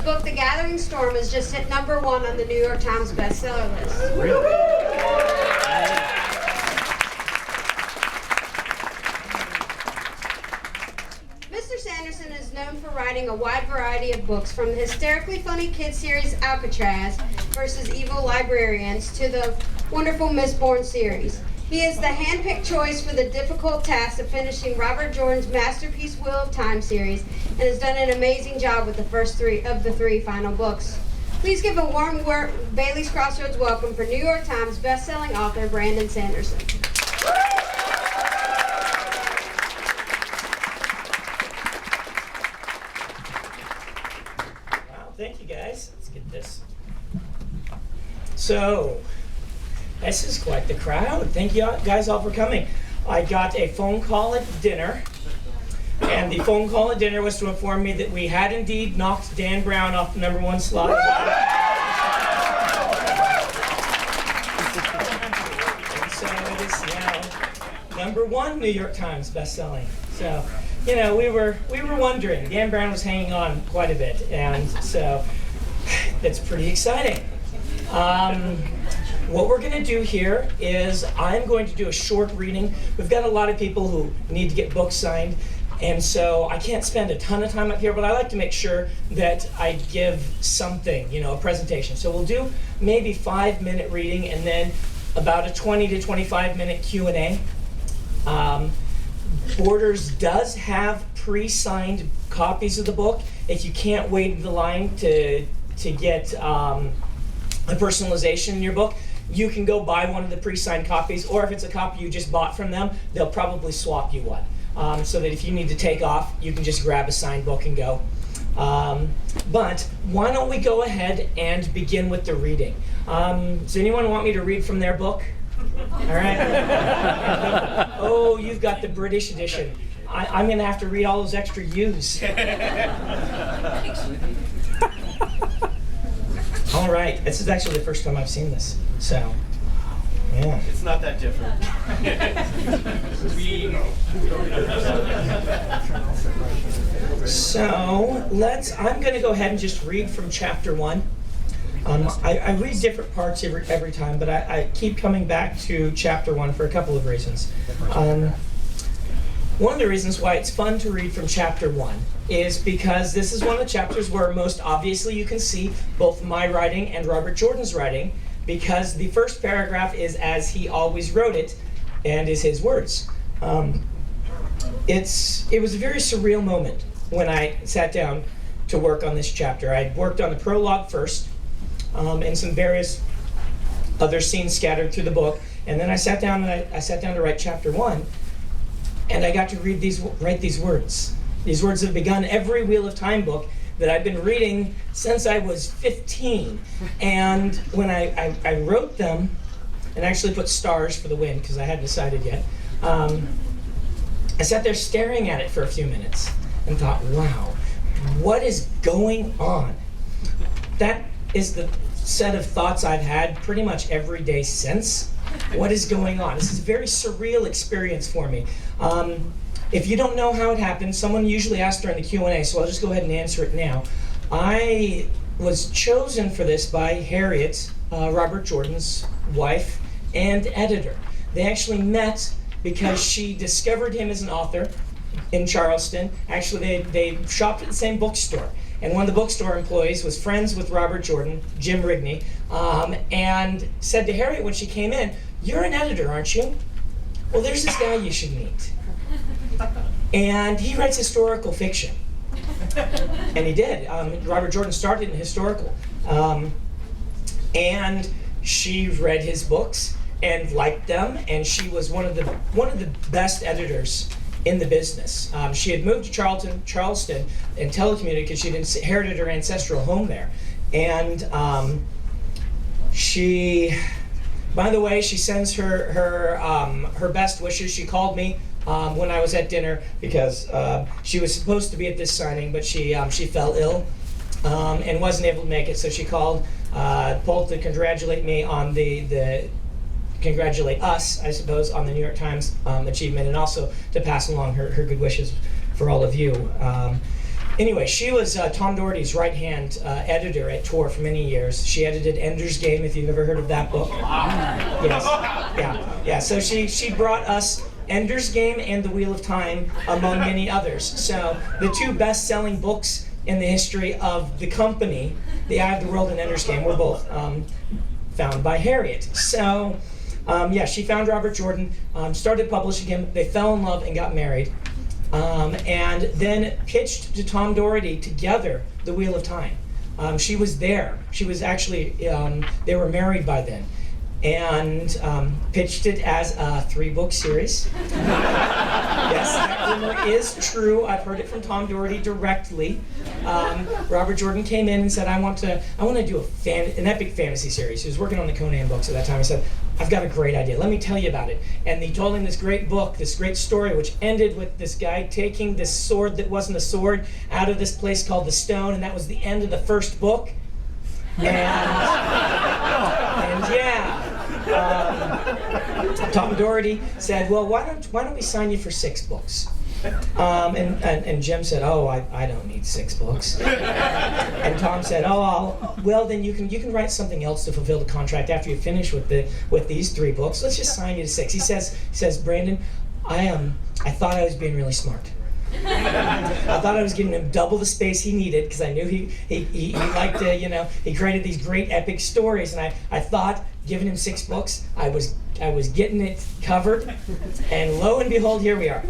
book The Gathering Storm has just hit #1 on the New York Times bestseller list. Really? Mr. Sanderson is known for writing a wide variety of books, from the hysterically funny kids series Alcatraz versus Evil Librarians to the wonderful Miss Bourne series. He is the hand-picked choice for the difficult task of finishing Robert Jordan's masterpiece Wheel of Time series, and has done an amazing job with the first 3 of the 3 final books. Please give a warm Bailey's Crossroads welcome for New York Times best-selling author Brandon Sanderson. Wow, thank you guys. Let's get this. So, this is quite the crowd. Thank you guys all for coming. I got a phone call at dinner, and the phone call at dinner was to inform me that we had indeed knocked Dan Brown off the #1 slot. And so it is now #1 New York Times bestselling. So, you know, we were wondering. Dan Brown was hanging on quite a bit, and so it's pretty exciting. What we're going to do here is I'm going to do a short reading. We've got a lot of people who need to get books signed, and so I can't spend a ton of time up here, but I like to make sure that I give something, you know, a presentation. So we'll do maybe 5-minute reading and then about a 20 to 25-minute Q&A. Borders does have pre-signed copies of the book. If you can't wait in the line to get a personalization in your book, you can go buy one of the pre-signed copies, or if it's a copy you just bought from them, they'll probably swap you one. So that if you need to take off, you can just grab a signed book and go. But why don't we go ahead and begin with the reading? Does anyone want me to read from their book? All right. Oh, you've got the British edition. I'm going to have to read all those extra U's. All right, this is actually the first time I've seen this, so, yeah. It's not that different. So, I'm going to go ahead and just read from chapter 1. I read different parts every time, but I keep coming back to chapter 1 for a couple of reasons. One of the reasons why it's fun to read from chapter 1 is because this is one of the chapters where most obviously you can see both my writing and Robert Jordan's writing, because the first paragraph is as he always wrote it and is his words. It was a very surreal moment when I sat down to work on this chapter. I worked on the prologue first, and some various other scenes scattered through the book, and then I sat down to write chapter 1. And I got to write these words. These words have begun every Wheel of Time book that I've been reading since I was 15. And when I wrote them, and actually put stars for the wind because I hadn't decided yet, I sat there staring at it for a few minutes and thought, wow, what is going on? That is the set of thoughts I've had pretty much every day since. What is going on? This is a very surreal experience for me. If you don't know how it happened, someone usually asks during the Q&A, so I'll just go ahead and answer it now. I was chosen for this by Harriet, Robert Jordan's wife and editor. They actually met because she discovered him as an author in Charleston. Actually, they shopped at the same bookstore. And one of the bookstore employees was friends with Robert Jordan, Jim Rigney, and said to Harriet when she came in, "You're an editor, aren't you? Well, there's this guy you should meet. And he writes historical fiction." And he did. Robert Jordan started in historical. And she read his books and liked them, and she was one of the best editors in the business. She had moved to Charleston and telecommuted because she'd inherited her ancestral home there. And by the way, she sends her best wishes. She called me when I was at dinner because she was supposed to be at this signing, but she fell ill and wasn't able to make it. So she called both to congratulate me on congratulate us, I suppose, on the New York Times achievement, and also to pass along her good wishes for all of you. Anyway, she was Tom Doherty's right-hand editor at Tor for many years. She edited Ender's Game, if you've ever heard of that book. Yes. Yeah. So she brought us Ender's Game and The Wheel of Time, among many others. So the two best-selling books in the history of the company, The Eye of the World and Ender's Game, were both found by Harriet. So, she found Robert Jordan, started publishing him. They fell in love and got married. And then pitched to Tom Doherty together The Wheel of Time. She was there. She was actually, they were married by then. And pitched it as a 3-book series. Yes, that rumor is true. I've heard it from Tom Doherty directly. Robert Jordan came in and said, I want to do an epic fantasy series. He was working on the Conan books at that time. He said, I've got a great idea. Let me tell you about it. And he told him this great book, this great story, which ended with this guy taking this sword that wasn't a sword out of this place called the Stone, and that was the end of the first book. Tom Doherty said, well, why don't we sign you for 6 books? And Jim said, oh, I don't need 6 books. And Tom said, well, then you can write something else to fulfill the contract after you finish with these 3 books. Let's just sign you to 6. He says, Brandon, I thought I was being really smart. I thought I was giving him double the space he needed because I knew he liked to, he created these great epic stories, and I thought giving him 6 books, I was getting it covered, and lo and behold, here we are.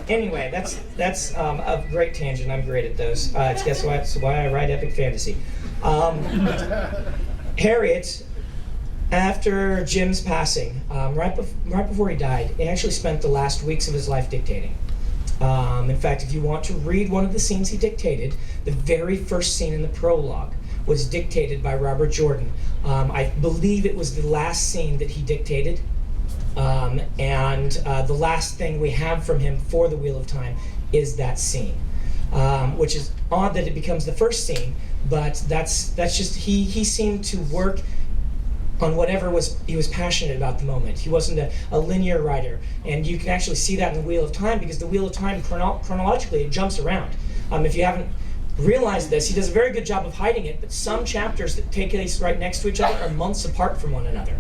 Anyway, that's a great tangent. I'm great at those. That's why I write epic fantasy. Harriet, after Jim's passing, right before he died, he actually spent the last weeks of his life dictating. In fact, if you want to read one of the scenes he dictated, the very first scene in the prologue was dictated by Robert Jordan. I believe it was the last scene that he dictated, and the last thing we have from him for The Wheel of Time is that scene, which is odd that it becomes the first scene, but that's just, he seemed to work on whatever he was passionate about the moment. He wasn't a linear writer, and you can actually see that in The Wheel of Time, because The Wheel of Time chronologically it jumps around. If you haven't realized this, he does a very good job of hiding it, but some chapters that take place right next to each other are months apart from one another.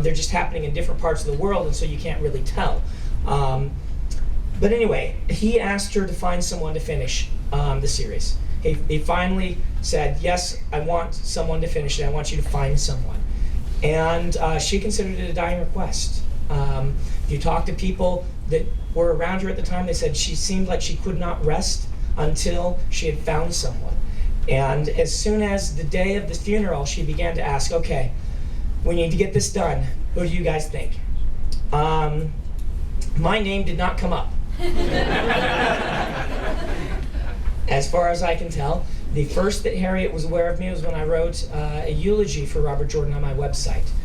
They're just happening in different parts of the world, and so you can't really tell. But anyway, he asked her to find someone to finish the series. He finally said, yes, I want someone to finish it. I want you to find someone. And she considered it a dying request. If you talk to people that were around her at the time, they said she seemed like she could not rest until she had found someone. And as soon as the day of the funeral, she began to ask, okay, we need to get this done. Who do you guys think? My name did not come up. As far as I can tell, the first that Harriet was aware of me was when I wrote a eulogy for Robert Jordan on my website.